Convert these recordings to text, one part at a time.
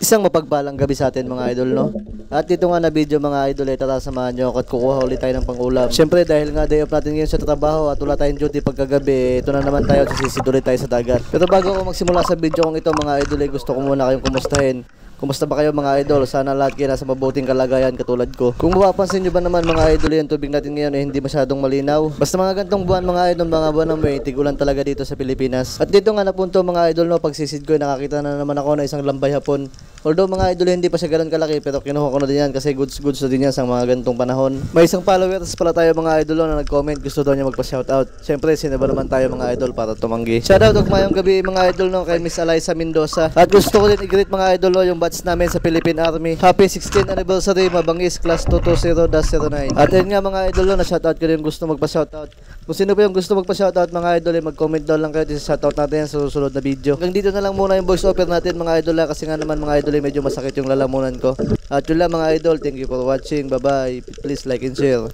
Isang mapagpalang gabi sa atin mga idol, no? At dito nga na video mga idol ay tara samahan nyo at kukuha ulit tayo ng pangulam. Siyempre dahil nga day off natin ngayon sa trabaho at wala tayong duty pagkagabi, ito na naman tayo at sisisid ulit tayo sa dagat. Pero bago ako magsimula sa video kong ito mga idol ay gusto ko muna kayong kumustahin. Kumusta ba kayo mga idol? Sana lahat kayo nasa mabuting kalagayan katulad ko. Kung mapapansin nyo ba naman mga idol, yung tubig natin ngayon ay hindi masyadong malinaw. Basta mga gantong buwan mga idol, mga buwan ng May, tigulan talaga dito sa Pilipinas. At dito nga napunto mga idol, no, pagsisid ko nakakita na naman ako na isang lambay hapon. Although mga idol hindi pa siya ganoon kalaki, pero kinuha ko na din yan kasi goods na din yan sa mga ganitong panahon. May isang followers pala tayo mga idol na nag-comment, gusto daw niya magpa-shoutout. Siyempre sino ba naman tayo mga idol para tumanggi. Shoutout of mayong gabi mga idol, no, kay Miss Eliza Mendoza. At gusto ko din i-greet mga idol, no, yung batch namin sa Philippine Army. Happy 16th anniversary Mabangis Class 220-09. At yun nga mga idol, no, na shoutout ko din gusto magpa-shoutout. Kung sino pa yung gusto magpa-shoutout mga idol, mag-comment down lang kayo, shoutout natin yan sa susunod na video. Hanggang dito na lang muna yung voice over natin mga idol, kasi nga naman mga idol medyo masakit yung lalamunan ko. At yun lang mga idol, thank you for watching, bye bye, please like and share.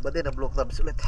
Ba din ang block tabs ulit.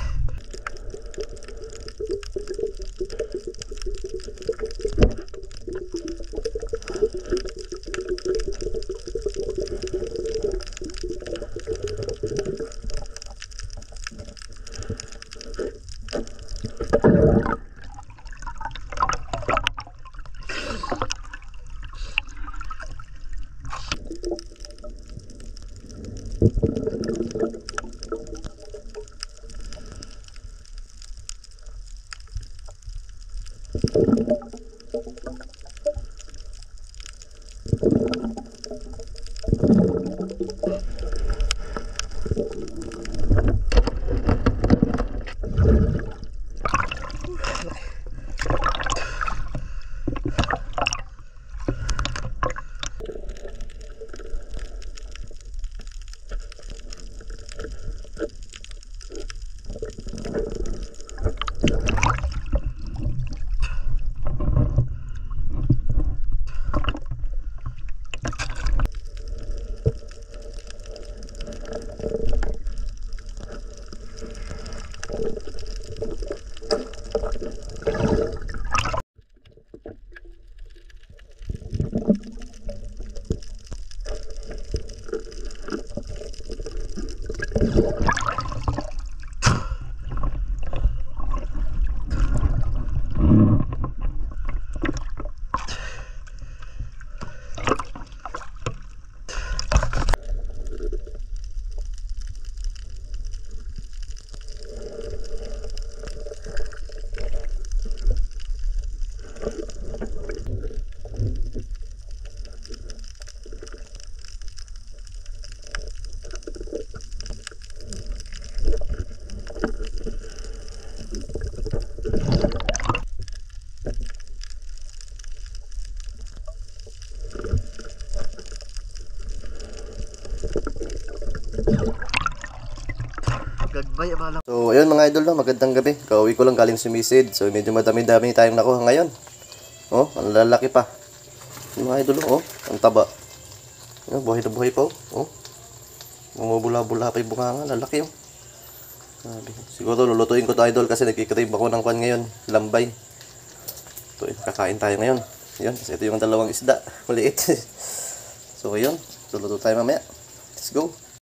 So ayun mga idol, no, magandang gabi. Kauwi ko lang galing sumisid. So medyo madami-dami tayong nakuha ngayon. Oh, ang lalaki pa. Yung mga idol, oh, ang taba. Yung buhay na buhay pa, oh. Bumubula-bula pa yung bunganga, lalaki, oh. Siguro lulutuin ko to idol kasi nagkikrave ako ng kwan ngayon, lambay. So kakain tayo ngayon. Yun, kasi ito yung dalawang isda, maliit. So ayun, luluto tayo mamaya. Let's go.